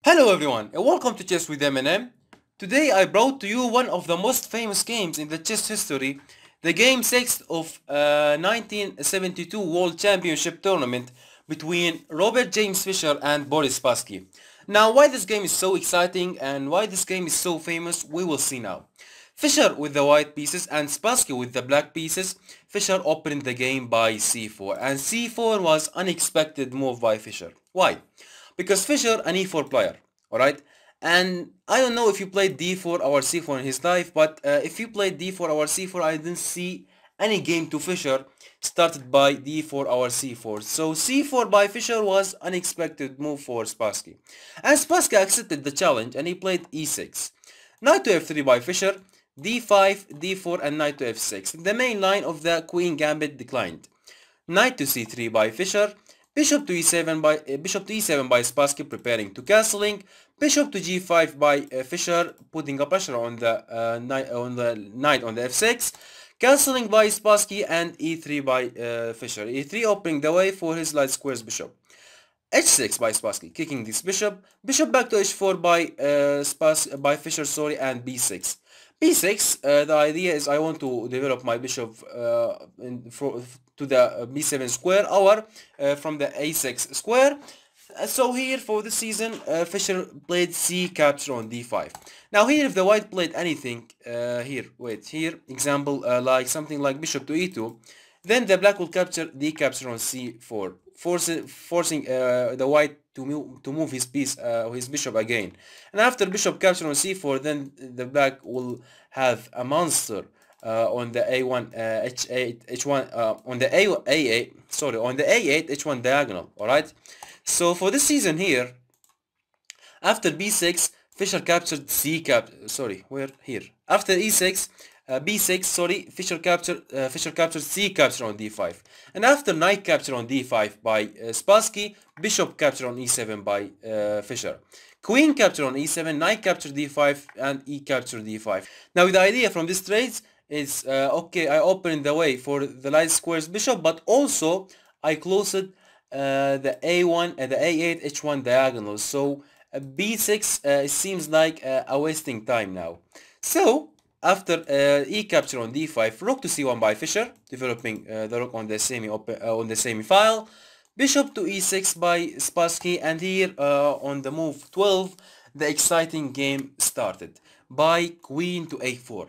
Hello everyone and welcome to Chess with M&M. Today I brought to you one of the most famous games in the chess history, the Game 6 of 1972 World Championship Tournament between Robert James Fischer and Boris Spassky. Now why this game is so exciting and why this game is so famous we will see now. Fischer with the white pieces and Spassky with the black pieces. Fischer opened the game by c4 and c4 was unexpected move by Fischer. Why? Because Fischer an e4 player, alright? And I don't know if you played d4 or c4 in his life, but if you played d4 or c4, I didn't see any game to Fischer started by d4 or c4. So c4 by Fischer was unexpected move for Spassky. And Spassky accepted the challenge and he played e6. Knight to f3 by Fischer, d5, d4 and knight to f6. The main line of the queen gambit declined. Knight to c3 by Fischer, bishop to e7 by Spassky preparing to castling, bishop to g5 by Fischer putting a pressure on the knight on the f6, castling by Spassky and e3 by Fischer. e3 opening the way for his light squares bishop. h6 by Spassky kicking this bishop, bishop back to h4 by Fischer, and b6. b6, the idea is I want to develop my bishop to the b7 square or from the a6 square. So here for this season Fischer played c capture on d5. Now here if the white played anything here example like something like bishop to e2, then the black will capture d capture on c4, forcing the white to move his piece his bishop again. And after bishop capture on c4, then the black will have a monster on the a1 h8 h1 on the a8 h1 diagonal. All right, so for this season here after b6 Fischer captured after e6 b6 Fischer captured c capture on d5, and after knight capture on d5 by Spassky, bishop capture on e7 by Fischer, queen capture on e7, knight capture d5 and e capture d5. Now the idea from these trades is okay, I opened the way for the light squares bishop, but also I closed the a1 and the a8 h1 diagonals. So b6 it seems like a wasting time now. So after e capture on d5, rook to c1 by Fischer, developing the rook on the semi file, bishop to e6 by Spassky, and here on the move 12 the exciting game started by queen to a4.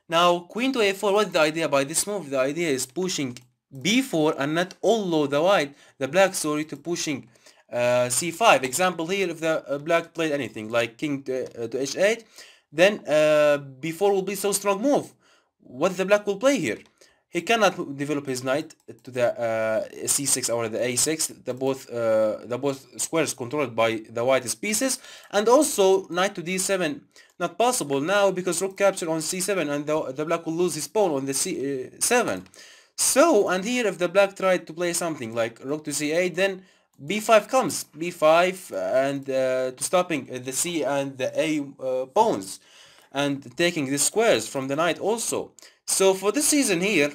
Now queen to a4, what's the idea by this move? The idea is pushing b4 and not all the black to pushing c5. Example here, if the black played anything like king to h8, then b4 will be so strong move. What the black will play here? He cannot develop his knight to the c6 or the a6. The both squares controlled by the white's pieces, and also knight to d7 not possible now because rook capture on c7 and the black will lose his pawn on the c7. So, and here if the black tried to play something like rook to c8, then b5 comes, b5 and to stopping the c and the a pawns and taking the squares from the knight also. So for this season here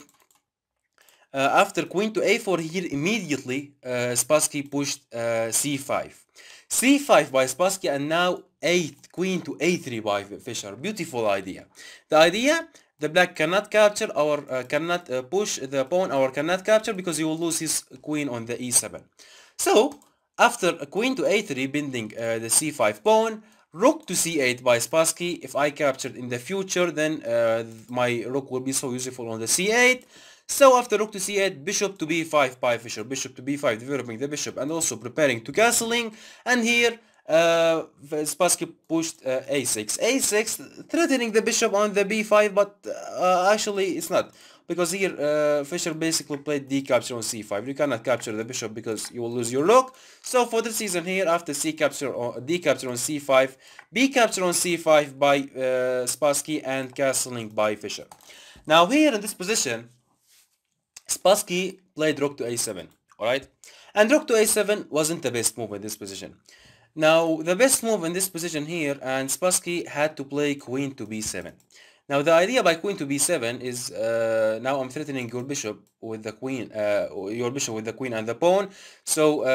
after queen to a4, here immediately Spassky pushed c5 by Spassky, and now queen to a3 by Fischer. Beautiful idea. The idea, the black cannot capture or cannot push the pawn or cannot capture because he will lose his queen on the e7. So after a queen to a3 bending the c5 pawn, rook to c8 by Spassky. If I captured in the future, then my rook will be so useful on the c8. So after rook to c8, bishop to b5 by Fischer, bishop to b5, developing the bishop and also preparing to castling. And here Spassky pushed a6, threatening the bishop on the b5, but actually it's not, because here Fischer basically played d capture on c5. You cannot capture the bishop because you will lose your rook. So for this season here, after c capture or d capture on c5, b capture on c5 by Spassky and castling by Fischer. Now here in this position, Spassky played rook to a7, alright? And rook to a7 wasn't the best move in this position. Now the best move in this position here, and Spassky had to play queen to b7. Now the idea by queen to b7 is now I'm threatening your bishop with the queen, your bishop with the queen and the pawn. So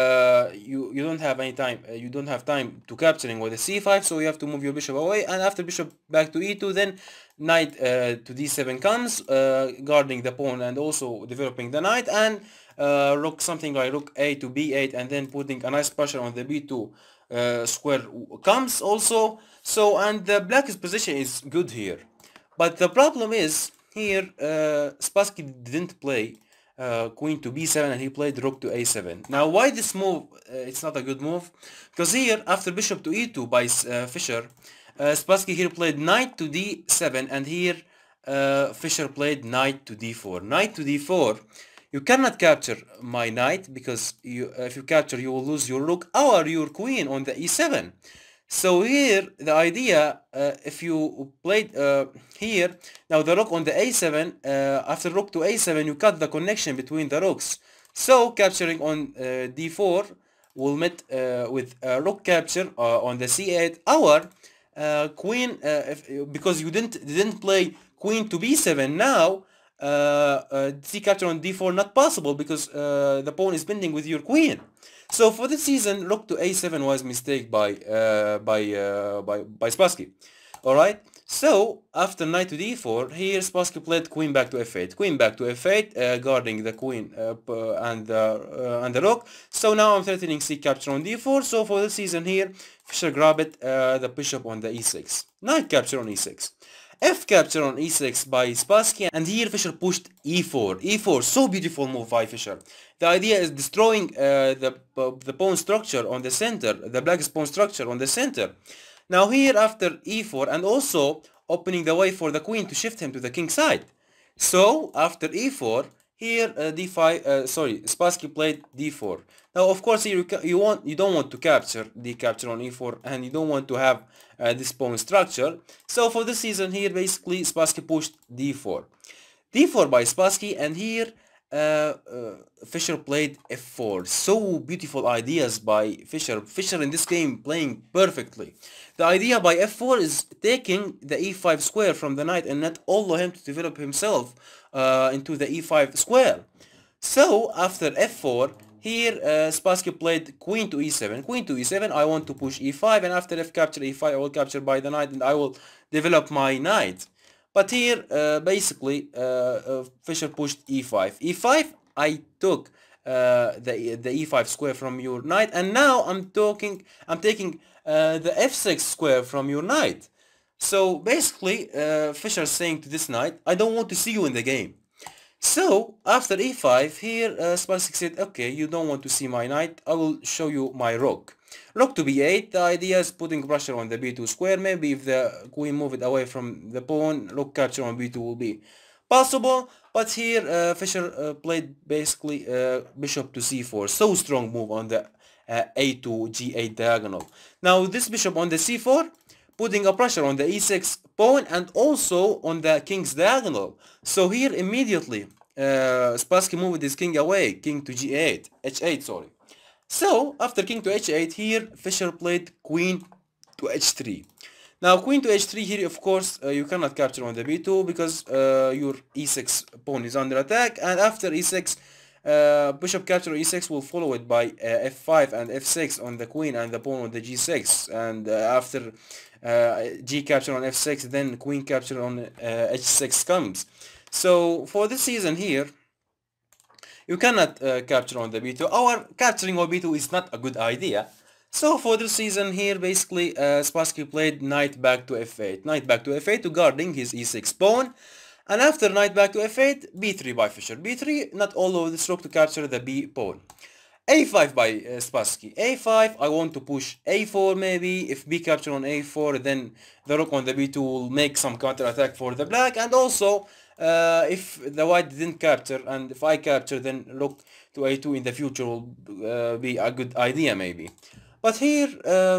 you don't have any time, you don't have time to capturing with the c5. So you have to move your bishop away, and after bishop back to e2, then knight to d7 comes, guarding the pawn and also developing the knight, and rook something like rook a to b8, and then putting a nice pressure on the b2 square comes also. So and the black's position is good here. But the problem is here Spassky didn't play queen to b7 and he played rook to a7. Now why this move it's not a good move? Because here after bishop to e2 by Fischer, Spassky here played knight to d7, and here Fischer played knight to d4. Knight to d4, you cannot capture my knight because if you capture you will lose your rook or your queen on the e7. So here the idea, if you played here, now the rook on the a7, after rook to a7 you cut the connection between the rooks. So capturing on d4 will meet with rook capture on the c8 or queen, because you didn't play queen to b7. Now c capture on d4 not possible because the pawn is bending with your queen. So for this season, rook to a7 was mistake by Spassky. All right. So after knight to d4, here Spassky played queen back to f8. Queen back to f8, guarding the queen and the rook. So now I'm threatening c capture on d4. So for this season here, Fischer grabbed the bishop on the e6. Knight capture on e6. F capture on e6 by Spassky, and here Fischer pushed e4. e4, so beautiful move by Fischer. The idea is destroying the pawn structure on the center, the black's pawn structure on the center. Now here after e4, and also opening the way for the queen to shift him to the king side. So after e4, here Spassky played d4. Now of course here you don't want to capture the capture on e4, and you don't want to have this pawn structure. So for this season here basically Spassky pushed d4. d4 by Spassky, and here Fischer played f4. So beautiful ideas by Fischer. Fischer in this game playing perfectly. The idea by f4 is taking the e5 square from the knight and not allow him to develop himself into the e5 square. So after f4, here Spassky played queen to e7. Queen to e7, I want to push e5, and after f capture e5, I will capture by the knight and I will develop my knight. But here basically Fischer pushed e5. e5, I took the e5 square from your knight, and now I'm taking the f6 square from your knight. So basically Fischer is saying to this knight, I don't want to see you in the game. So after e5 here Spassky said, okay, you don't want to see my knight, I will show you my rook. Rook to b8, the idea is putting pressure on the b2 square. Maybe if the queen move it away from the pawn, rook capture on b2 will be possible. But here Fischer played basically bishop to c4. So strong move on the a2 g8 diagonal. Now this bishop on the c4, putting a pressure on the e6 pawn and also on the king's diagonal. So here immediately Spassky moved his king away, king to g8, h8 sorry. So after king to h8 here Fischer played queen to h3. Now queen to h3 here of course you cannot capture on the b2 because your e6 pawn is under attack, and after e6 bishop capture e6 will follow it by f5 and f6 on the queen and the pawn on the g6, and after g capture on f6 then queen capture on h6 comes. So for this season here you cannot capture on the b2, or capturing on b2 is not a good idea. So for this season here basically Spassky played knight back to f8, knight back to f8 to guarding his e6 pawn. And after knight back to f8, b3 by Fischer. b3, not all of this rook to capture the b pawn. a5 by Spassky. a5, I want to push a4 maybe. If b capture on a4, then the rook on the b2 will make some counter attack for the black. And also, if the white didn't capture, and if I capture, then rook to a2 in the future will be a good idea maybe. But here,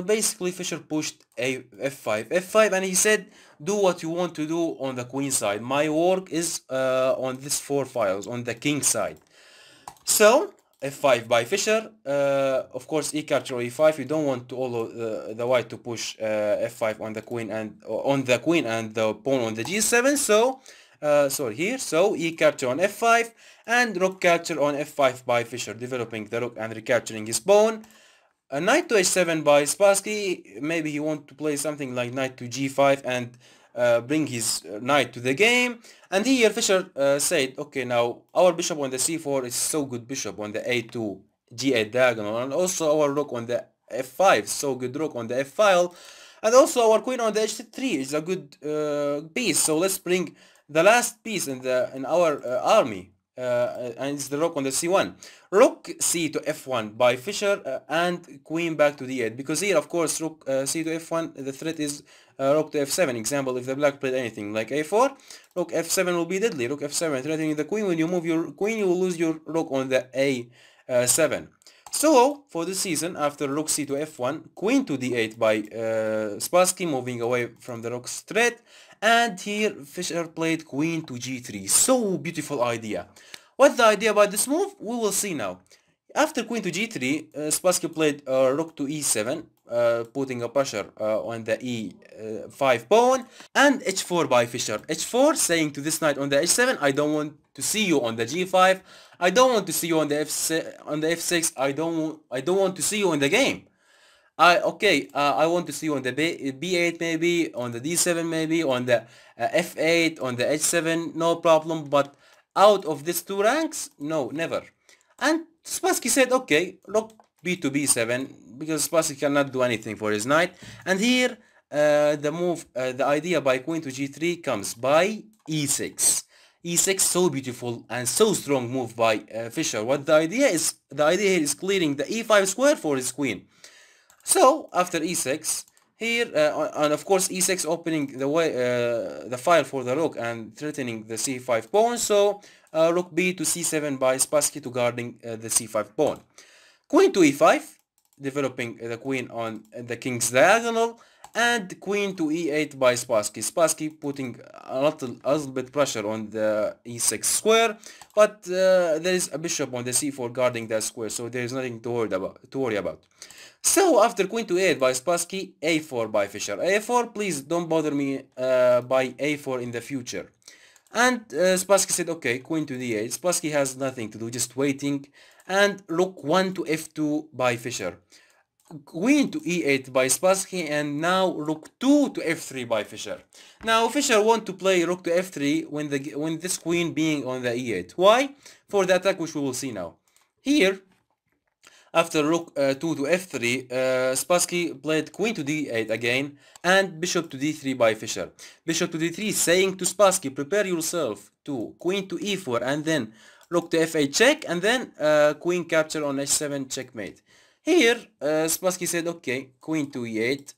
basically Fischer pushed f5, and he said, do what you want to do on the queen side. My work is on these 4 files, on the king side. So, f5 by Fischer. Of course, e capture or e5. You don't want to allow the white to push f5 on the queen and the pawn on the g7. So sorry here. So e capture on f5 and rook capture on f5 by Fischer, developing the rook and recapturing his pawn. A knight to h7 by Spassky. Maybe he want to play something like knight to g5 and bring his knight to the game. And here Fischer said, okay, now our bishop on the c4 is so good bishop on the a2 g8 diagonal, and also our rook on the f5, so good rook on the f file, and also our queen on the h3 is a good piece. So let's bring the last piece in our army. And it's the rook on the c1. Rook c to f1 by Fischer and queen back to d8, because here of course rook c to f1, the threat is rook to f7. Example, if the black played anything like a4, rook f7 will be deadly. Rook f7 threatening the queen. When you move your queen, you will lose your rook on the a7. So for this season, after rook c to f1, queen to d8 by Spassky, moving away from the rook's threat. And here Fischer played queen to g3. So beautiful idea. What's the idea about this move? We will see now. After queen to g3, Spassky played rook to e7, putting a pressure on the e5 pawn, and h4 by Fischer. h4 saying to this knight on the h7, I don't want to see you on the g5. I don't want to see you on the f6. I don't want to see you in the game. I want to see you on the b8 maybe, on the d7 maybe, on the f8, on the h7, no problem. But out of these two ranks, no, never. And Spassky said, okay, rook b to b7, because Spassky cannot do anything for his knight. And here the idea by queen to g3 comes by e6. e6, so beautiful and so strong move by Fischer. What the idea here is clearing the e5 square for his queen. So after e6, here and of course e6 opening the way the file for the rook and threatening the c5 pawn. So rook b to c7 by Spassky to guarding the c5 pawn. Queen to e5, developing the queen on the king's diagonal, and queen to e8 by Spassky. Spassky putting a little bit pressure on the e6 square, but there is a bishop on the c4 guarding that square, so there is nothing to worry about. So after queen to a8 by Spassky, a4 by Fischer. a4, please don't bother me by a4 in the future. And Spassky said, okay, queen to d8. Spassky has nothing to do, just waiting. And rook 1 to f2 by Fischer. Queen to e8 by Spassky, and now rook 2 to f3 by Fischer. Now Fischer want to play rook to f3 when this queen being on the e8. Why? For the attack, which we will see now. Here, after rook 2 to f3, Spassky played queen to d8 again and bishop to d3 by Fischer. Bishop to d3 saying to Spassky, prepare yourself to queen to e4 and then rook to f8 check, and then queen capture on h7 checkmate. Here Spassky said, okay, queen to e8,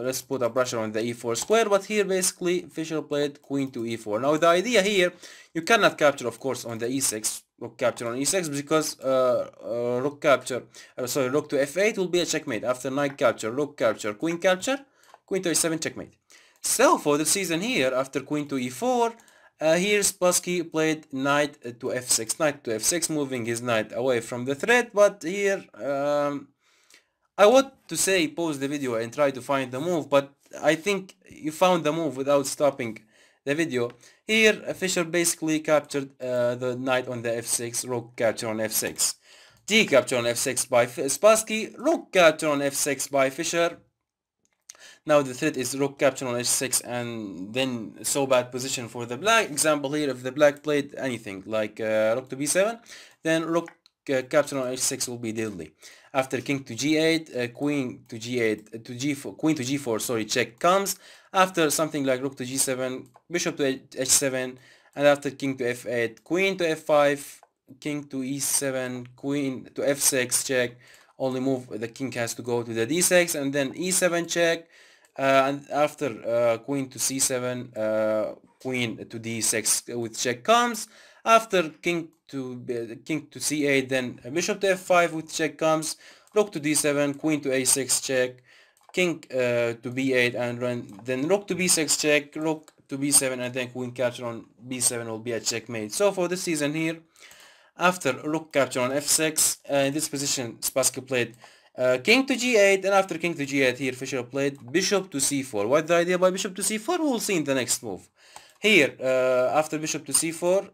let's put a pressure on the e4 square, but here basically Fischer played queen to e4. Now the idea here, you cannot capture of course on the e6, rook capture on e6, because rook to f8 will be a checkmate. After knight capture, rook capture, queen to h7 checkmate. So for the season here, after queen to e4, here Spassky played knight to f6, moving his knight away from the threat. But here I want to say pause the video and try to find the move, but I think you found the move without stopping the video. Here Fischer basically captured the knight on the f6, rook capture on f6, d capture on f6 by Spassky, rook capture on f6 by Fischer. Now the threat is rook capture on h6, and then so bad position for the black. Example here, if the black played anything like rook to b7, then rook capture on h6 will be deadly. After king to g8, queen to g8 to g4, queen to g4, sorry, check comes. After something like rook to g7, bishop to h7, and after king to f8, queen to f5, king to e7, queen to f6 check. Only move the king has to go to the d6, and then e7 check. And after queen to c7, queen to d6 with check comes. After king to c8, then bishop to f5 with check comes. Rook to d7, queen to a6 check, king to b8, and then rook to b6 check, rook to b7, and then queen capture on b7 will be a checkmate. So for this season here, After rook capture on f6, in this position Spassky played king to g8, and after king to g8 here Fischer played bishop to c4. What's the idea by bishop to c4? We'll see in the next move. Here, after bishop to c4,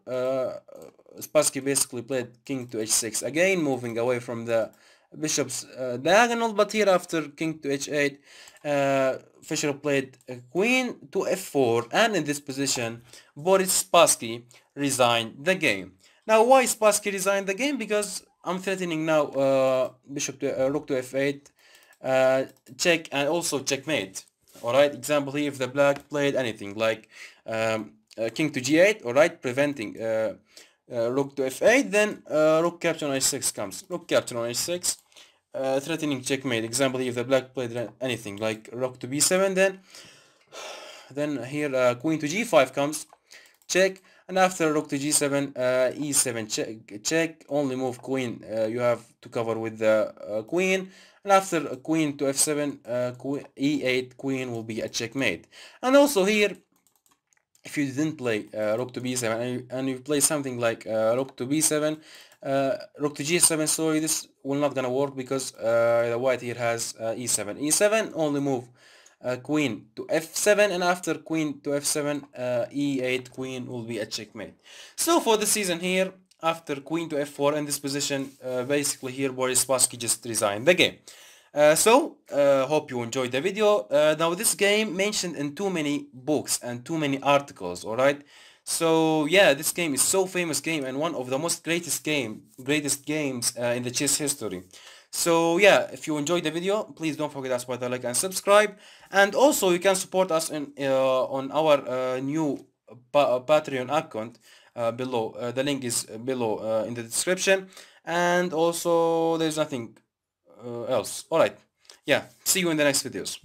Spassky basically played king to h6, again moving away from the bishop's diagonal, but here after king to h8, Fischer played queen to f4, and in this position Boris Spassky resigned the game. Now why Spassky resigned the game? Because I'm threatening now bishop to rook to f8, check, and also checkmate. Alright, example here, if the black played anything like king to g8, alright, preventing rook to f8, then rook capture on h6 comes. Rook capture on h6, threatening checkmate. Example here, if the black played anything like rook to b7, then here queen to g5 comes, check, and after rook to g7, e7 check, only move queen you have to cover with the queen, and after queen to f7, e8 queen will be a checkmate. And also here, if you didn't play rook to b7 and you play something like rook to b7, rook to g7, sorry, this will not gonna work because the white here has e7 only move queen to f7, and after queen to f7, e8 queen will be a checkmate. So for the season here, after queen to f4 in this position, basically here Boris Spassky just resigned the game. Hope you enjoyed the video. Now this game mentioned in too many books and too many articles, alright? So yeah, this game is so famous game and one of the most greatest games in the chess history. So yeah, if you enjoyed the video, please don't forget to smash the like and subscribe. And also you can support us on our new Patreon account below. The link is below in the description. And also there's nothing else. Alright. Yeah. See you in the next videos.